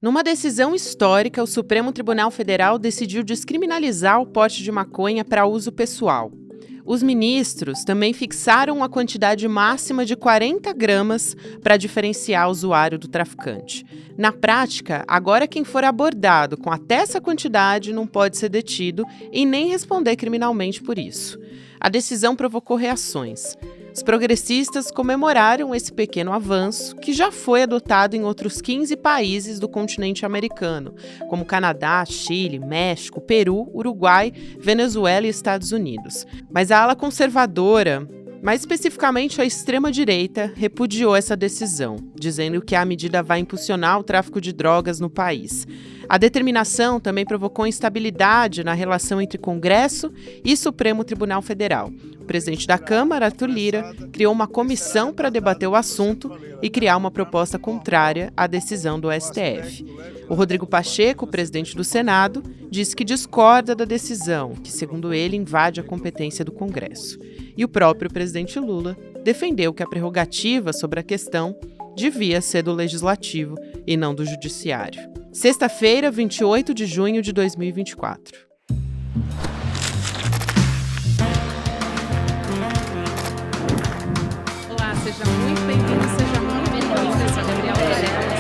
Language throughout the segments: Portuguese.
Numa decisão histórica, o Supremo Tribunal Federal decidiu descriminalizar o porte de maconha para uso pessoal. Os ministros também fixaram a quantidade máxima de 40 gramas para diferenciar o usuário do traficante. Na prática, agora quem for abordado com até essa quantidade não pode ser detido e nem responder criminalmente por isso. A decisão provocou reações. Os progressistas comemoraram esse pequeno avanço, que já foi adotado em outros 15 países do continente americano, como Canadá, Chile, México, Peru, Uruguai, Venezuela e Estados Unidos. Mas a ala conservadora, mais especificamente a extrema-direita, repudiou essa decisão, dizendo que a medida vai impulsionar o tráfico de drogas no país. A determinação também provocou instabilidade na relação entre Congresso e Supremo Tribunal Federal. O presidente da Câmara, Arthur Lira, criou uma comissão para debater o assunto e criar uma proposta contrária à decisão do STF. O Rodrigo Pacheco, presidente do Senado, disse que discorda da decisão, que, segundo ele, invade a competência do Congresso. E o próprio presidente Lula defendeu que a prerrogativa sobre a questão devia ser do Legislativo e não do Judiciário. Sexta-feira, 28 de junho de 2024. Olá, seja muito bem-vindo, seja muito bem-vinda. Eu sou a Gabriela Varela,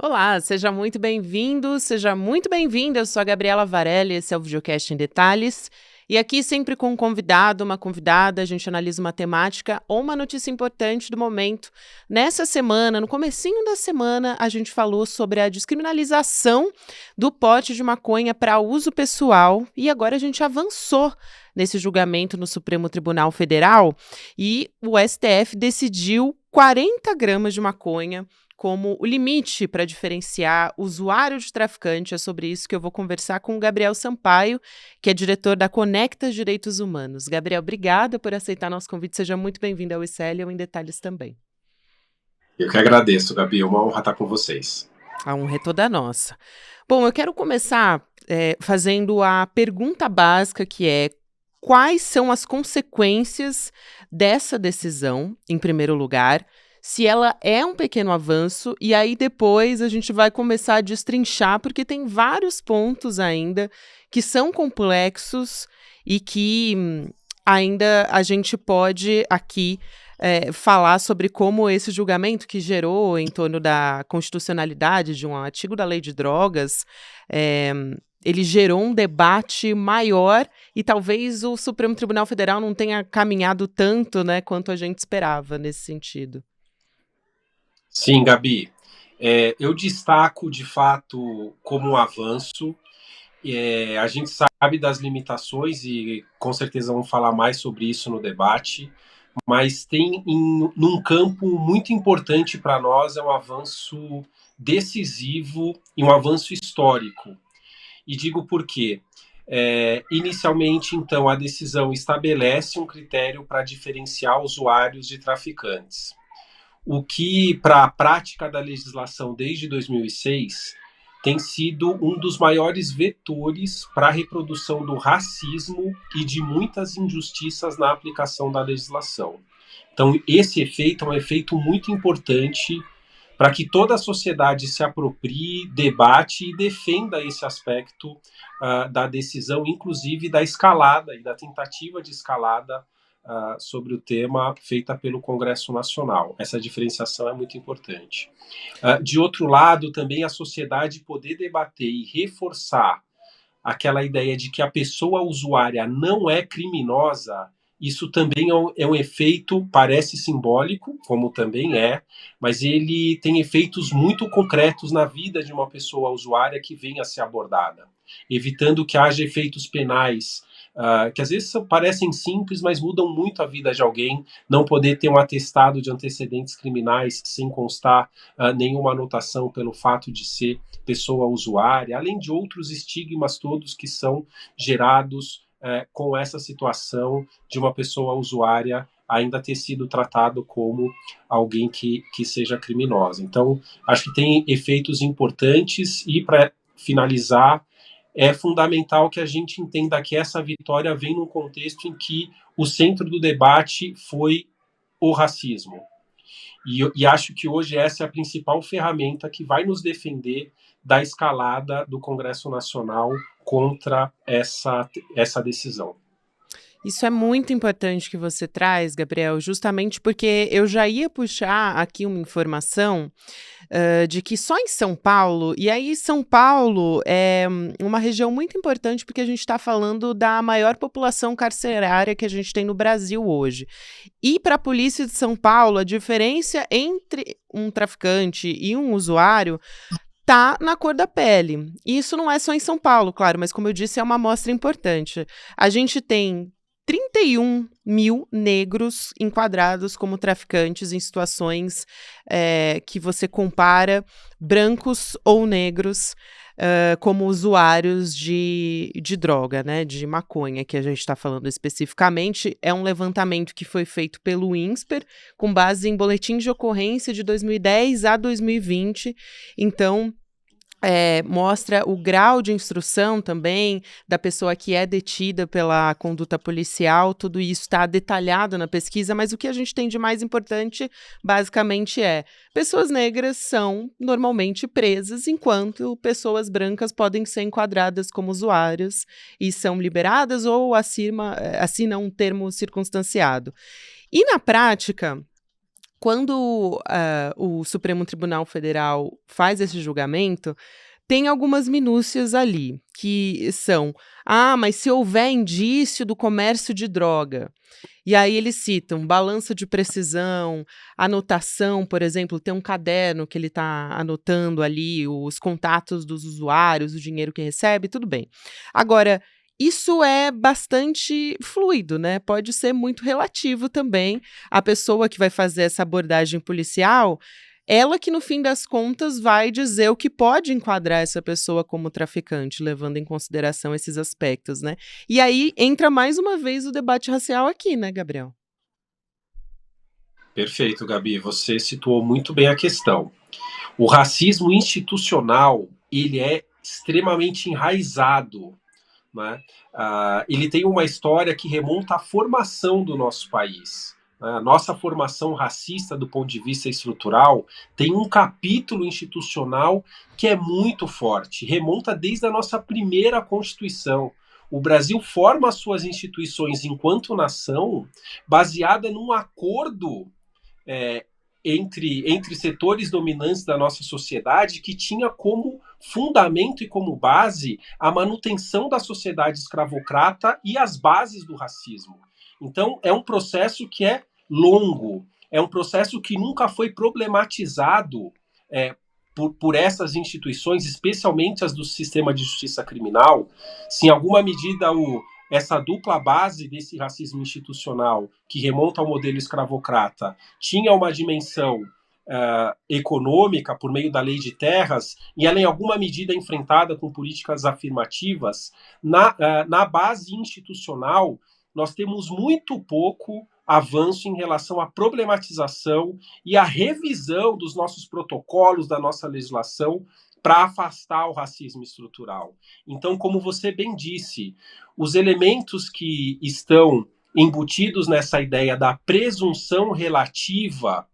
Olá, seja muito bem-vindo, seja muito bem-vinda. Eu sou a Gabriela Varela e esse é o Videocast em Detalhes. E aqui sempre com um convidado, uma convidada, a gente analisa uma temática ou uma notícia importante do momento. Nessa semana, no comecinho da semana, a gente falou sobre a descriminalização do porte de maconha para uso pessoal e agora a gente avançou nesse julgamento no Supremo Tribunal Federal e o STF decidiu 40 gramas de maconha como o limite para diferenciar usuário de traficante. É sobre isso que eu vou conversar com o Gabriel Sampaio, que é diretor da Conectas Direitos Humanos. Gabriel, obrigada por aceitar nosso convite. Seja muito bem-vindo ao ICL ou em Detalhes também. Eu que agradeço, Gabi. É uma honra estar com vocês. A honra é toda nossa. Bom, eu quero começar fazendo a pergunta básica, que é: quais são as consequências dessa decisão, em primeiro lugar? Se ela é um pequeno avanço, e aí depois a gente vai começar a destrinchar, porque tem vários pontos ainda que são complexos e que ainda a gente pode aqui falar sobre como esse julgamento que gerou em torno da constitucionalidade de um artigo da Lei de Drogas, ele gerou um debate maior e talvez o Supremo Tribunal Federal não tenha caminhado tanto, né, quanto a gente esperava nesse sentido. Sim, Gabi. Eu destaco, de fato, como um avanço. A gente sabe das limitações e, com certeza, vamos falar mais sobre isso no debate, mas tem, num campo muito importante para nós, é um avanço decisivo e um avanço histórico. E digo por quê. Inicialmente, então, a decisão estabelece um critério para diferenciar usuários de traficantes. O que, para a prática da legislação desde 2006, tem sido um dos maiores vetores para a reprodução do racismo e de muitas injustiças na aplicação da legislação. Então, esse efeito é um efeito muito importante para que toda a sociedade se aproprie, debate e defenda esse aspecto da decisão, inclusive da escalada e da tentativa de escalada sobre o tema feita pelo Congresso Nacional. Essa diferenciação é muito importante. De outro lado, também a sociedade poder debater e reforçar aquela ideia de que a pessoa usuária não é criminosa, isso também é um efeito, parece simbólico, como também é, mas ele tem efeitos muito concretos na vida de uma pessoa usuária que venha a ser abordada, evitando que haja efeitos penais que às vezes parecem simples, mas mudam muito a vida de alguém. Não poder ter um atestado de antecedentes criminais sem constar nenhuma anotação pelo fato de ser pessoa usuária, além de outros estigmas todos que são gerados com essa situação de uma pessoa usuária ainda ter sido tratado como alguém que seja criminosa. Então, acho que tem efeitos importantes e, para finalizar, é fundamental que a gente entenda que essa vitória vem num contexto em que o centro do debate foi o racismo. E acho que hoje essa é a principal ferramenta que vai nos defender da escalada do Congresso Nacional contra essa decisão. Isso é muito importante que você traz, Gabriel, justamente porque eu já ia puxar aqui uma informação de que só em São Paulo, e aí São Paulo é uma região muito importante porque a gente está falando da maior população carcerária que a gente tem no Brasil hoje. E para a Polícia de São Paulo, a diferença entre um traficante e um usuário tá na cor da pele. E isso não é só em São Paulo, claro, mas como eu disse, é uma amostra importante. A gente tem 31 mil negros enquadrados como traficantes em situações que você compara brancos ou negros como usuários de droga, né, de maconha, que a gente está falando especificamente. É um levantamento que foi feito pelo INSPER, com base em boletins de ocorrência de 2010 a 2020. Então, mostra o grau de instrução também da pessoa que é detida pela conduta policial. Tudo isso está detalhado na pesquisa, mas o que a gente tem de mais importante, basicamente, pessoas negras são normalmente presas, enquanto pessoas brancas podem ser enquadradas como usuárias e são liberadas ou assinam um termo circunstanciado. E na prática, quando o Supremo Tribunal Federal faz esse julgamento, tem algumas minúcias ali, que são, mas se houver indício do comércio de droga, e aí eles citam balança de precisão, anotação, por exemplo, tem um caderno que ele está anotando ali os contatos dos usuários, o dinheiro que recebe, tudo bem. Agora, isso é bastante fluido, né? Pode ser muito relativo também. A pessoa que vai fazer essa abordagem policial, ela que no fim das contas vai dizer o que pode enquadrar essa pessoa como traficante, levando em consideração esses aspectos, né? E aí entra mais uma vez o debate racial aqui, né, Gabriel? Perfeito, Gabi. Você situou muito bem a questão. O racismo institucional, ele é extremamente enraizado, né? Ele tem uma história que remonta à formação do nosso país. A nossa formação racista, do ponto de vista estrutural, tem um capítulo institucional que é muito forte, remonta desde a nossa primeira Constituição. O Brasil forma as suas instituições enquanto nação baseada num acordo é, entre setores dominantes da nossa sociedade que tinha como fundamento e como base a manutenção da sociedade escravocrata e as bases do racismo. Então, é um processo que é longo, é um processo que nunca foi problematizado por essas instituições, especialmente as do sistema de justiça criminal. Se em alguma medida essa dupla base desse racismo institucional, que remonta ao modelo escravocrata, tinha uma dimensão econômica por meio da lei de terras, e ela em alguma medida enfrentada com políticas afirmativas, na base institucional, nós temos muito pouco avanço em relação à problematização e à revisão dos nossos protocolos, da nossa legislação, para afastar o racismo estrutural. Então, como você bem disse, os elementos que estão embutidos nessa ideia da presunção relativa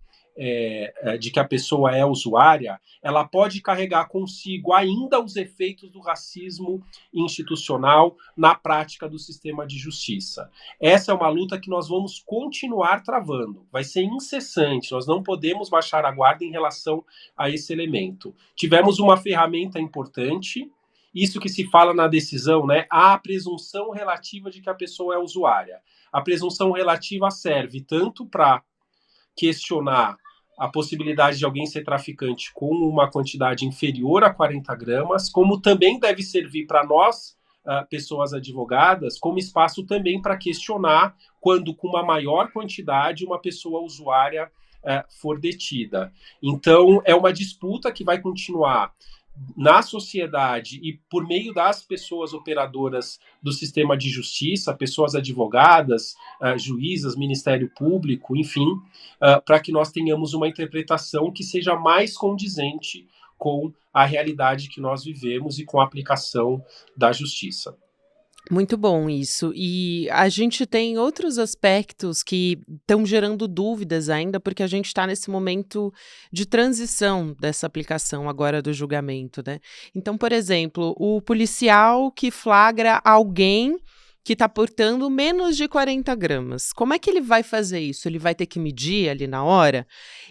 de que a pessoa é usuária, ela pode carregar consigo ainda os efeitos do racismo institucional na prática do sistema de justiça. Essa é uma luta que nós vamos continuar travando, vai ser incessante, nós não podemos baixar a guarda em relação a esse elemento. Tivemos uma ferramenta importante, isso que se fala na decisão, né? A presunção relativa de que a pessoa é usuária. A presunção relativa serve tanto para questionar a possibilidade de alguém ser traficante com uma quantidade inferior a 40 gramas, como também deve servir para nós, pessoas advogadas, como espaço também para questionar quando, com uma maior quantidade, uma pessoa usuária for detida. Então, é uma disputa que vai continuar na sociedade e por meio das pessoas operadoras do sistema de justiça, pessoas advogadas, juízas, Ministério Público, enfim, para que nós tenhamos uma interpretação que seja mais condizente com a realidade que nós vivemos e com a aplicação da justiça. Muito bom isso. E a gente tem outros aspectos que estão gerando dúvidas ainda, porque a gente está nesse momento de transição dessa aplicação agora do julgamento, né? Então, por exemplo, o policial que flagra alguém que está portando menos de 40 gramas. Como é que ele vai fazer isso? Ele vai ter que medir ali na hora?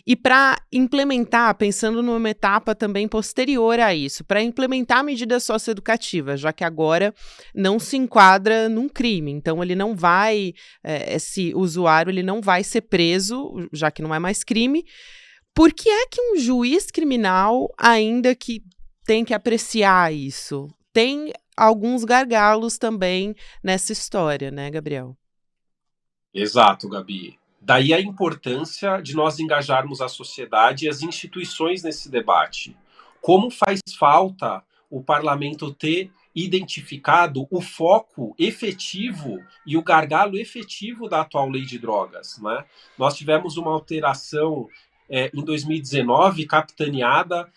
E para implementar, pensando numa etapa também posterior a isso, para implementar a medida socioeducativa, já que agora não se enquadra num crime, então ele não vai, esse usuário ele não vai ser preso, já que não é mais crime. Por que é que um juiz criminal, ainda que tem que apreciar isso, tem alguns gargalos também nessa história, né, Gabriel? Exato, Gabi. Daí a importância de nós engajarmos a sociedade e as instituições nesse debate. Como faz falta o parlamento ter identificado o foco efetivo e o gargalo efetivo da atual lei de drogas, né? Nós tivemos uma alteração em 2019, capitaneada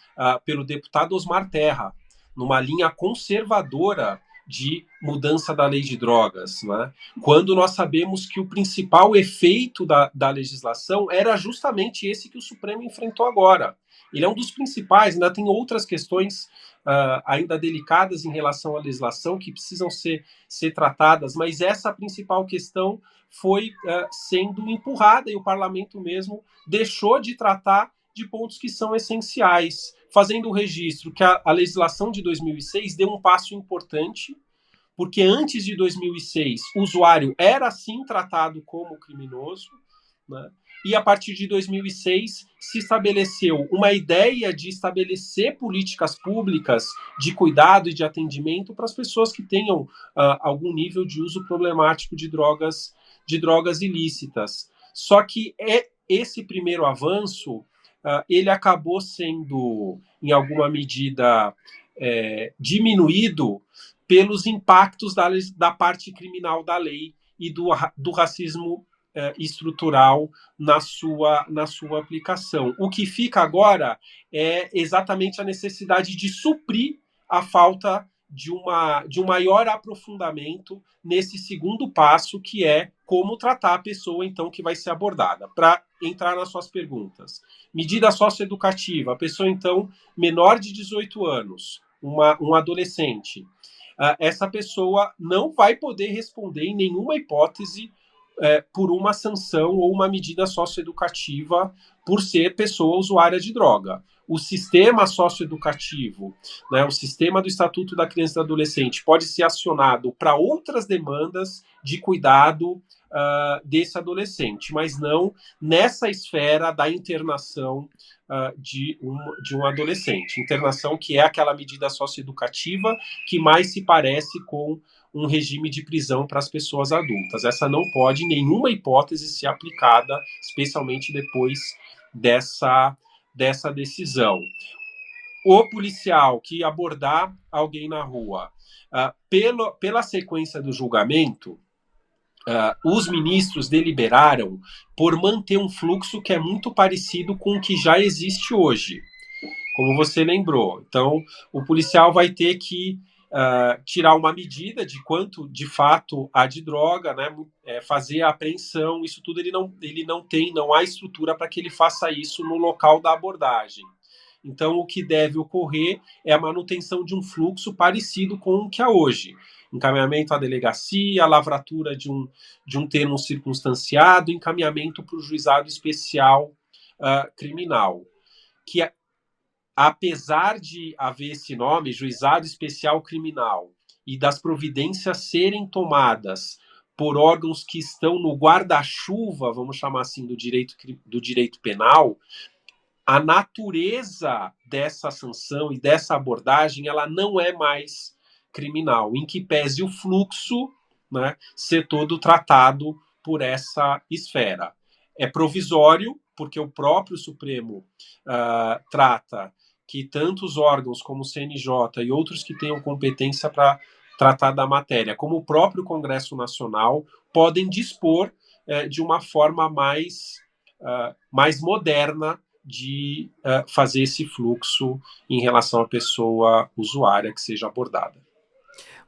pelo deputado Osmar Terra, numa linha conservadora de mudança da lei de drogas, né? Quando nós sabemos que o principal efeito da legislação era justamente esse que o Supremo enfrentou agora. Ele é um dos principais, ainda tem outras questões ainda delicadas em relação à legislação que precisam ser tratadas, mas essa principal questão foi sendo empurrada e o parlamento mesmo deixou de tratar de pontos que são essenciais, fazendo o registro que a legislação de 2006 deu um passo importante, porque antes de 2006 o usuário era sim tratado como criminoso, né? E a partir de 2006 se estabeleceu uma ideia de estabelecer políticas públicas de cuidado e de atendimento para as pessoas que tenham algum nível de uso problemático de drogas ilícitas. Só que esse primeiro avanço ele acabou sendo, em alguma medida, diminuído pelos impactos da parte criminal da lei e do racismo estrutural na sua aplicação. O que fica agora é exatamente a necessidade de suprir a falta de um maior aprofundamento nesse segundo passo, que é como tratar a pessoa, então, que vai ser abordada. Para entrar nas suas perguntas. Medida socioeducativa, a pessoa, então, menor de 18 anos, um adolescente, essa pessoa não vai poder responder em nenhuma hipótese por uma sanção ou uma medida socioeducativa por ser pessoa usuária de droga. O sistema socioeducativo, né, o sistema do Estatuto da Criança e do Adolescente pode ser acionado para outras demandas de cuidado desse adolescente, mas não nessa esfera da internação de um adolescente. Internação que é aquela medida socioeducativa que mais se parece com um regime de prisão para as pessoas adultas. Essa não pode, em nenhuma hipótese, ser aplicada, especialmente depois dessa decisão. O policial que abordar alguém na rua, pela sequência do julgamento, os ministros deliberaram por manter um fluxo que é muito parecido com o que já existe hoje, como você lembrou. Então, o policial vai ter que tirar uma medida de quanto de fato há de droga, né, fazer a apreensão, isso tudo não há estrutura para que ele faça isso no local da abordagem. Então, o que deve ocorrer é a manutenção de um fluxo parecido com o que há hoje. Encaminhamento à delegacia, lavratura de um termo circunstanciado, encaminhamento para o juizado especial criminal. Que, apesar de haver esse nome, juizado especial criminal, e das providências serem tomadas por órgãos que estão no guarda-chuva, vamos chamar assim, do direito penal, a natureza dessa sanção e dessa abordagem, ela não é mais criminal, em que pese o fluxo, né, ser todo tratado por essa esfera. É provisório, porque o próprio Supremo trata que tanto os órgãos como o CNJ e outros que tenham competência para tratar da matéria, como o próprio Congresso Nacional, podem dispor de uma forma mais moderna de fazer esse fluxo em relação à pessoa usuária que seja abordada.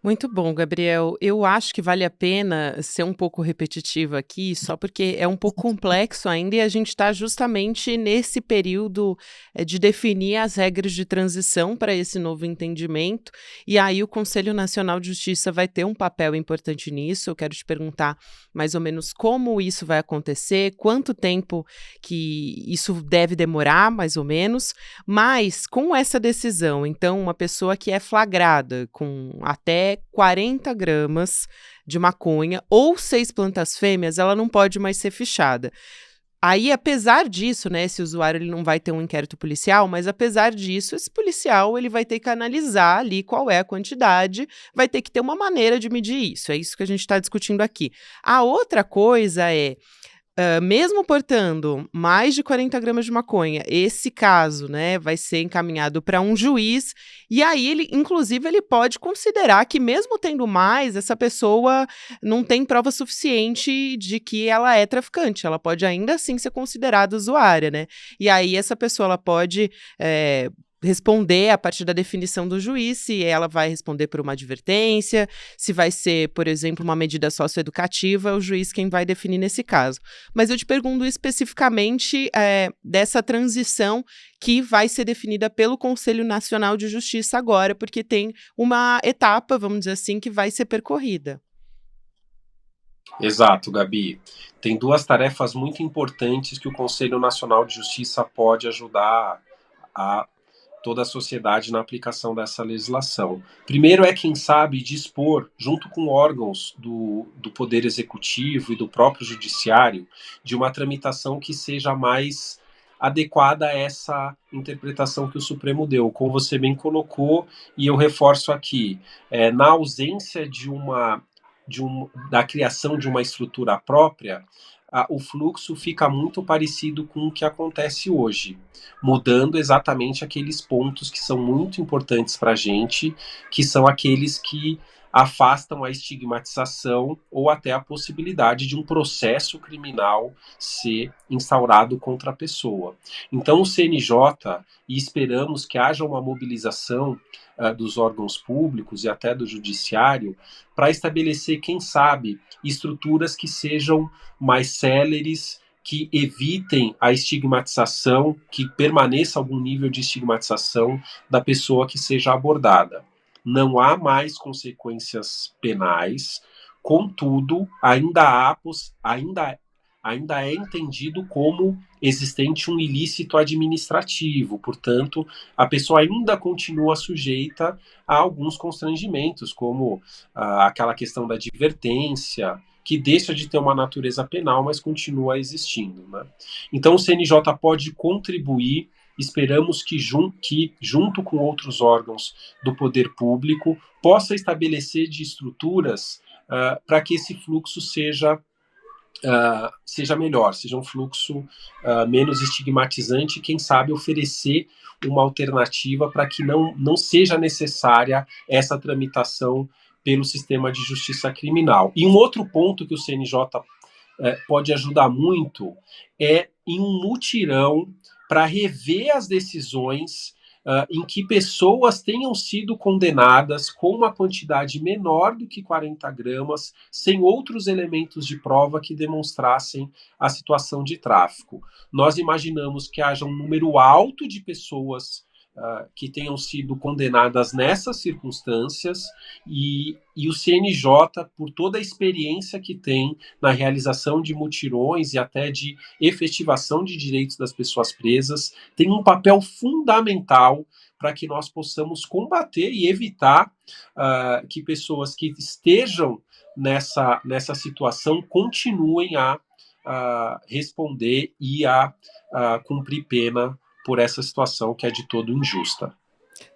Muito bom, Gabriel. Eu acho que vale a pena ser um pouco repetitiva aqui, só porque é um pouco complexo ainda e a gente está justamente nesse período de definir as regras de transição para esse novo entendimento. E aí o Conselho Nacional de Justiça vai ter um papel importante nisso. Eu quero te perguntar mais ou menos como isso vai acontecer, quanto tempo que isso deve demorar, mais ou menos. Mas com essa decisão, então, uma pessoa que é flagrada com até 40 gramas de maconha ou 6 plantas fêmeas, ela não pode mais ser fichada. Aí, apesar disso, né, esse usuário ele não vai ter um inquérito policial, mas apesar disso, esse policial ele vai ter que analisar ali qual é a quantidade, vai ter que ter uma maneira de medir isso. É isso que a gente está discutindo aqui. A outra coisa é mesmo portando mais de 40 gramas de maconha, esse caso, né, vai ser encaminhado para um juiz, e aí ele, inclusive, ele pode considerar que mesmo tendo mais, essa pessoa não tem prova suficiente de que ela é traficante, ela pode ainda assim ser considerada usuária, né? E aí essa pessoa ela pode responder a partir da definição do juiz, se ela vai responder por uma advertência, se vai ser, por exemplo, uma medida socioeducativa, é o juiz quem vai definir nesse caso. Mas eu te pergunto especificamente dessa transição que vai ser definida pelo Conselho Nacional de Justiça agora, porque tem uma etapa, vamos dizer assim, que vai ser percorrida. Exato, Gabi. Tem duas tarefas muito importantes que o Conselho Nacional de Justiça pode ajudar a toda a sociedade na aplicação dessa legislação. Primeiro é, quem sabe, dispor, junto com órgãos do Poder Executivo e do próprio Judiciário, de uma tramitação que seja mais adequada a essa interpretação que o Supremo deu. Como você bem colocou, e eu reforço aqui, na ausência da criação de uma estrutura própria, o fluxo fica muito parecido com o que acontece hoje, mudando exatamente aqueles pontos que são muito importantes para a gente, que são aqueles que afastam a estigmatização ou até a possibilidade de um processo criminal ser instaurado contra a pessoa. Então, o CNJ, e esperamos que haja uma mobilização dos órgãos públicos e até do judiciário, para estabelecer, quem sabe, estruturas que sejam mais céleres, que evitem a estigmatização, que permaneça algum nível de estigmatização da pessoa que seja abordada. Não há mais consequências penais, contudo, ainda é entendido como existente um ilícito administrativo, portanto, a pessoa ainda continua sujeita a alguns constrangimentos, como aquela questão da advertência, que deixa de ter uma natureza penal, mas continua existindo, né? Então, o CNJ pode contribuir, esperamos que junto com outros órgãos do poder público, possa estabelecer de estruturas para que esse fluxo seja melhor, seja um fluxo menos estigmatizante e, quem sabe, oferecer uma alternativa para que não seja necessária essa tramitação pelo sistema de justiça criminal. E um outro ponto que o CNJ pode ajudar muito é em um mutirão para rever as decisões em que pessoas tenham sido condenadas com uma quantidade menor do que 40 gramas, sem outros elementos de prova que demonstrassem a situação de tráfico. Nós imaginamos que haja um número alto de pessoas que tenham sido condenadas nessas circunstâncias, e o CNJ, por toda a experiência que tem na realização de mutirões e até de efetivação de direitos das pessoas presas, tem um papel fundamental para que nós possamos combater e evitar que pessoas que estejam nessa situação continuem a responder e a cumprir pena por essa situação que é de todo injusta.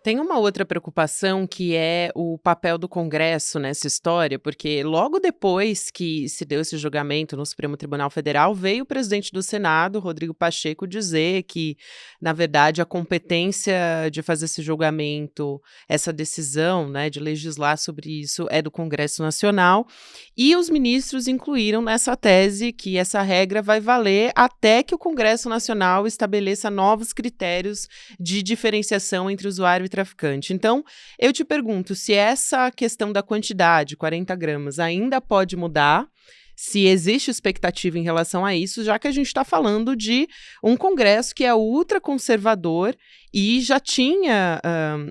Tem uma outra preocupação que é o papel do Congresso nessa história, porque logo depois que se deu esse julgamento no Supremo Tribunal Federal, veio o presidente do Senado, Rodrigo Pacheco, dizer que, na verdade, a competência de fazer esse julgamento, essa decisão, né, de legislar sobre isso, é do Congresso Nacional. E os ministros incluíram nessa tese que essa regra vai valer até que o Congresso Nacional estabeleça novos critérios de diferenciação entre usuário e traficante. Então, eu te pergunto se essa questão da quantidade, 40 gramas, ainda pode mudar, se existe expectativa em relação a isso, já que a gente está falando de um Congresso que é ultraconservador e já tinha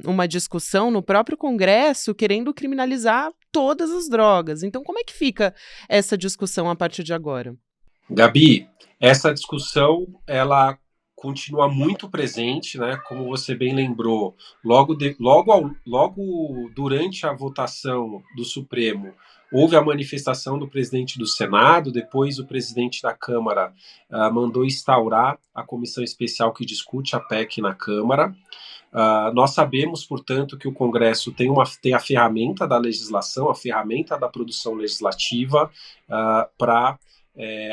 uma discussão no próprio Congresso querendo criminalizar todas as drogas. Então, como é que fica essa discussão a partir de agora? Gabi, essa discussão, ela continua muito presente, né? Como você bem lembrou, logo durante a votação do Supremo, houve a manifestação do presidente do Senado, depois o presidente da Câmara mandou instaurar a comissão especial que discute a PEC na Câmara. Nós sabemos, portanto, que o Congresso tem a ferramenta da legislação, a ferramenta da produção legislativa para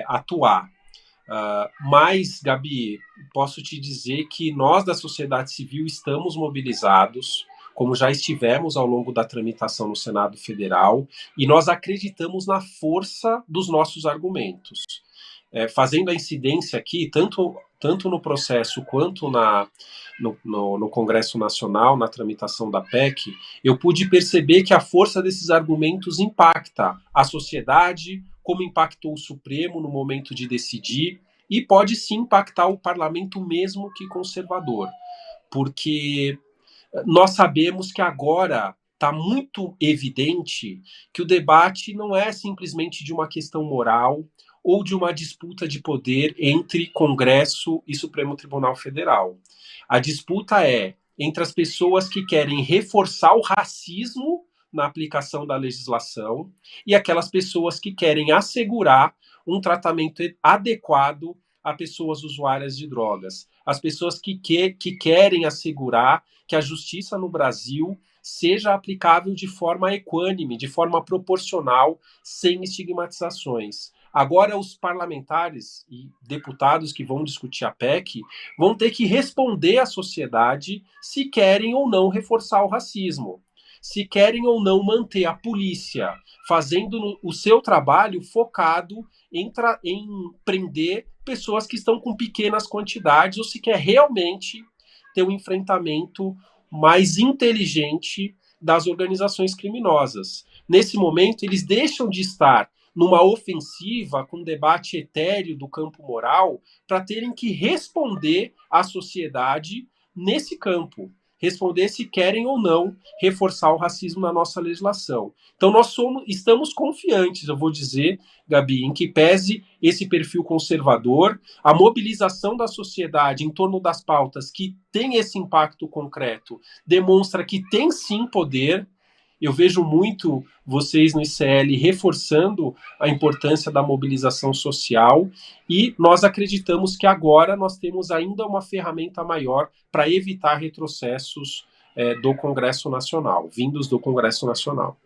atuar. Mas, Gabi, posso te dizer que nós da sociedade civil estamos mobilizados, como já estivemos ao longo da tramitação no Senado Federal, e nós acreditamos na força dos nossos argumentos. Fazendo a incidência aqui, tanto no processo quanto no Congresso Nacional, na tramitação da PEC, eu pude perceber que a força desses argumentos impacta a sociedade, como impactou o Supremo no momento de decidir, e pode sim impactar o parlamento mesmo que conservador, porque nós sabemos que agora está muito evidente que o debate não é simplesmente de uma questão moral ou de uma disputa de poder entre Congresso e Supremo Tribunal Federal. A disputa é entre as pessoas que querem reforçar o racismo na aplicação da legislação e aquelas pessoas que querem assegurar um tratamento adequado a pessoas usuárias de drogas. As pessoas que querem assegurar que a justiça no Brasil seja aplicável de forma equânime, de forma proporcional, sem estigmatizações. Agora, os parlamentares e deputados que vão discutir a PEC vão ter que responder à sociedade se querem ou não reforçar o racismo, se querem ou não manter a polícia fazendo o seu trabalho focado em prender pessoas que estão com pequenas quantidades ou se quer realmente ter um enfrentamento mais inteligente das organizações criminosas. Nesse momento, eles deixam de estar numa ofensiva com um debate etéreo do campo moral para terem que responder à sociedade nesse campo. Responder se querem ou não reforçar o racismo na nossa legislação. Então, estamos confiantes, eu vou dizer, Gabi, em que pese esse perfil conservador, a mobilização da sociedade em torno das pautas que tem esse impacto concreto demonstra que tem sim poder. Eu vejo muito vocês no ICL reforçando a importância da mobilização social e nós acreditamos que agora nós temos ainda uma ferramenta maior para evitar retrocessos do Congresso Nacional, vindos do Congresso Nacional.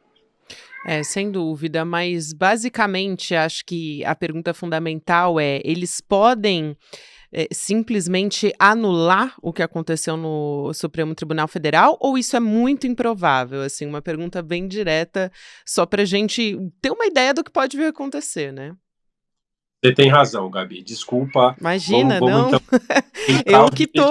Sem dúvida, mas basicamente acho que a pergunta fundamental é: eles podem simplesmente anular o que aconteceu no Supremo Tribunal Federal, ou isso é muito improvável? Assim, uma pergunta bem direta, só para a gente ter uma ideia do que pode vir a acontecer, né? Você tem razão, Gabi. Desculpa. Imagina, Vamos não? então Eu que tô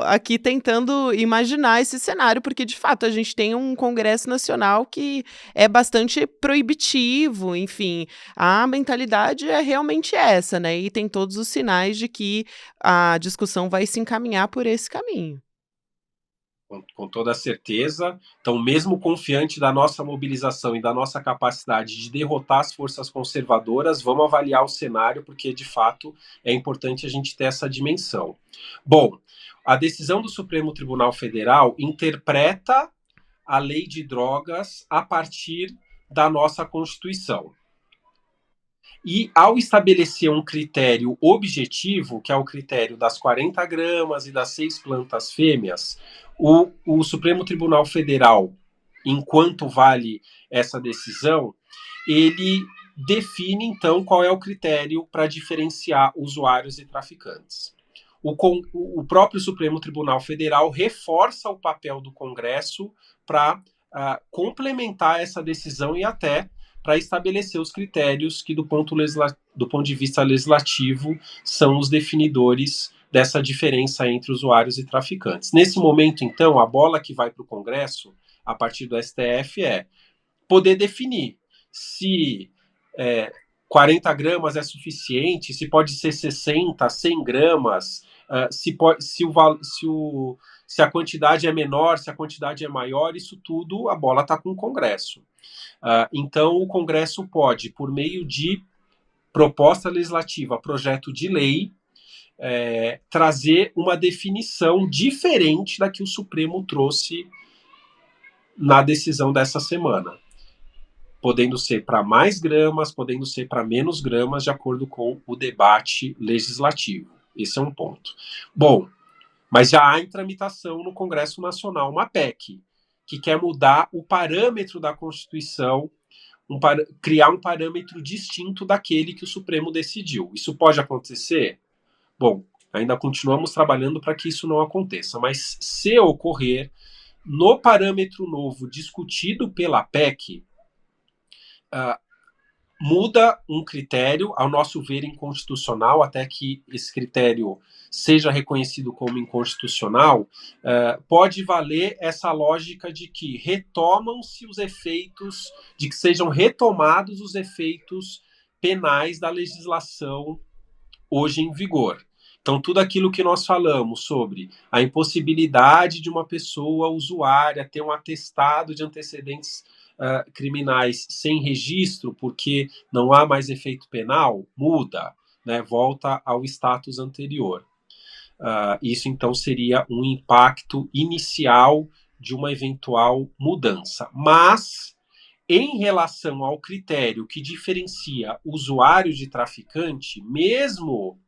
aqui tentando imaginar esse cenário, porque de fato a gente tem um Congresso Nacional que é bastante proibitivo, enfim, a mentalidade é realmente essa, né? E tem todos os sinais de que a discussão vai se encaminhar por esse caminho. Com toda certeza. Então, mesmo confiante da nossa mobilização e da nossa capacidade de derrotar as forças conservadoras, vamos avaliar o cenário, porque, de fato, é importante a gente ter essa dimensão. Bom, a decisão do Supremo Tribunal Federal interpreta a lei de drogas a partir da nossa Constituição. E, ao estabelecer um critério objetivo, que é o critério das 40 gramas e das 6 plantas fêmeas, O Supremo Tribunal Federal, enquanto vale essa decisão, ele define, então, qual é o critério para diferenciar usuários e traficantes. O próprio Supremo Tribunal Federal reforça o papel do Congresso para complementar essa decisão e até para estabelecer os critérios que, do ponto de vista legislativo, são os definidores dessa diferença entre usuários e traficantes. Nesse momento, então, a bola que vai para o Congresso, a partir do STF, é poder definir se 40 gramas é suficiente, se pode ser 60, 100 gramas, se a quantidade é menor, se a quantidade é maior, isso tudo, a bola está com o Congresso. Então, o Congresso pode, por meio de proposta legislativa, projeto de lei, trazer uma definição diferente da que o Supremo trouxe na decisão dessa semana, podendo ser para mais gramas, podendo ser para menos gramas, de acordo com o debate legislativo. Esse é um ponto. Bom, mas já há em tramitação no Congresso Nacional uma PEC, que quer mudar o parâmetro da Constituição, criar um parâmetro distinto daquele que o Supremo decidiu. Isso pode acontecer? Bom, ainda continuamos trabalhando para que isso não aconteça, mas se ocorrer, no parâmetro novo discutido pela PEC, muda um critério, ao nosso ver, inconstitucional, até que esse critério seja reconhecido como inconstitucional, pode valer essa lógica de que retomam-se os efeitos, de que sejam retomados os efeitos penais da legislação hoje em vigor. Então, tudo aquilo que nós falamos sobre a impossibilidade de uma pessoa usuária ter um atestado de antecedentes criminais sem registro, porque não há mais efeito penal, muda, né, volta ao status anterior. Isso, então, seria um impacto inicial de uma eventual mudança. Mas, em relação ao critério que diferencia usuário de traficante, mesmo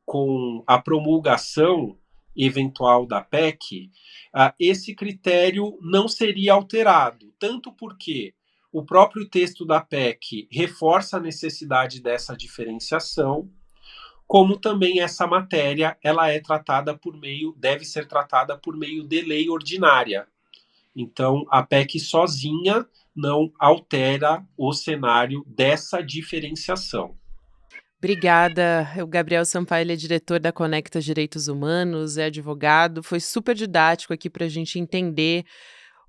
com a promulgação eventual da PEC, esse critério não seria alterado, tanto porque o próprio texto da PEC reforça a necessidade dessa diferenciação, como também essa matéria ela deve ser tratada por meio de lei ordinária. Então, a PEC sozinha não altera o cenário dessa diferenciação. Obrigada. O Gabriel Sampaio, ele é diretor da Conecta Direitos Humanos, é advogado. Foi super didático aqui para a gente entender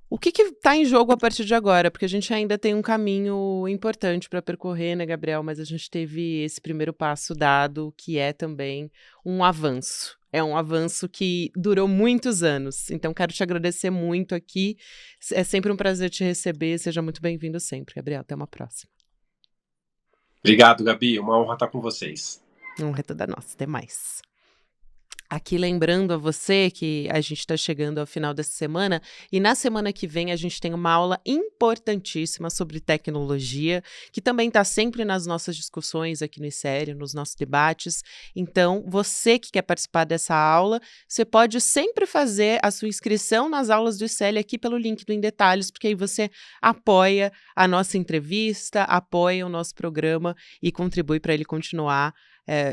o que está em jogo a partir de agora, porque a gente ainda tem um caminho importante para percorrer, né, Gabriel? Mas a gente teve esse primeiro passo dado, que é também um avanço. É um avanço que durou muitos anos. Então, quero te agradecer muito aqui. É sempre um prazer te receber. Seja muito bem-vindo sempre, Gabriel. Até uma próxima. Obrigado, Gabi. Uma honra estar com vocês. Honra é toda nossa. Até mais. Aqui lembrando a você que a gente está chegando ao final dessa semana e na semana que vem a gente tem uma aula importantíssima sobre tecnologia, que também está sempre nas nossas discussões aqui no ICL, nos nossos debates. Então, você que quer participar dessa aula, você pode sempre fazer a sua inscrição nas aulas do ICL aqui pelo link do Em Detalhes, porque aí você apoia a nossa entrevista, apoia o nosso programa e contribui para ele continuar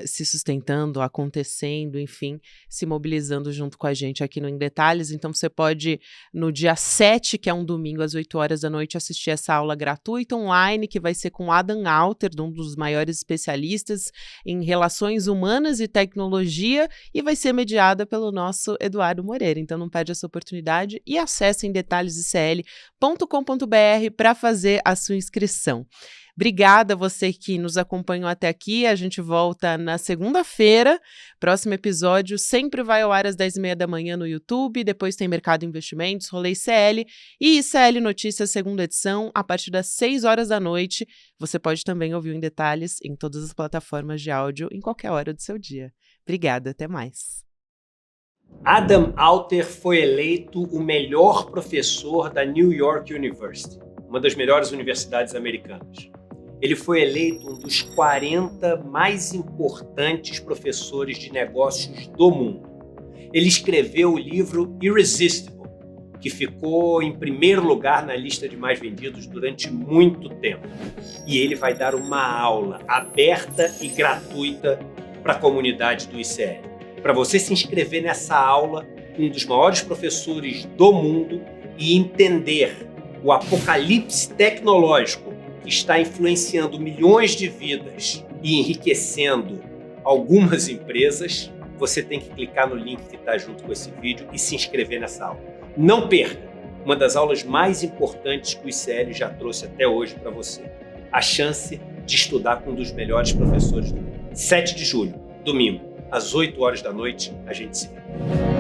se sustentando, acontecendo, enfim, se mobilizando junto com a gente aqui no Em Detalhes. Então você pode, no dia 7, que é um domingo, às 8 horas da noite, assistir essa aula gratuita online, que vai ser com Adam Alter, um dos maiores especialistas em relações humanas e tecnologia, e vai ser mediada pelo nosso Eduardo Moreira. Então não perde essa oportunidade e acesse emdetalhesicl.com.br para fazer a sua inscrição. Obrigada a você que nos acompanhou até aqui. A gente volta na segunda-feira. Próximo episódio sempre vai ao ar às 10h30 da manhã no YouTube. Depois tem Mercado Investimentos, Rolê ICL e ICL Notícias, segunda edição, a partir das 6 horas da noite. Você pode também ouvir Em Detalhes em todas as plataformas de áudio em qualquer hora do seu dia. Obrigada, até mais. Adam Alter foi eleito o melhor professor da New York University, uma das melhores universidades americanas. Ele foi eleito um dos 40 mais importantes professores de negócios do mundo. Ele escreveu o livro Irresistible, que ficou em primeiro lugar na lista de mais vendidos durante muito tempo. E ele vai dar uma aula aberta e gratuita para a comunidade do ICL. Para você se inscrever nessa aula, um dos maiores professores do mundo, e entender o apocalipse tecnológico que está influenciando milhões de vidas e enriquecendo algumas empresas, você tem que clicar no link que está junto com esse vídeo e se inscrever nessa aula. Não perca! Uma das aulas mais importantes que o ICL já trouxe até hoje para você. A chance de estudar com um dos melhores professores do mundo. 7 de julho, domingo, às 8 horas da noite, a gente se vê.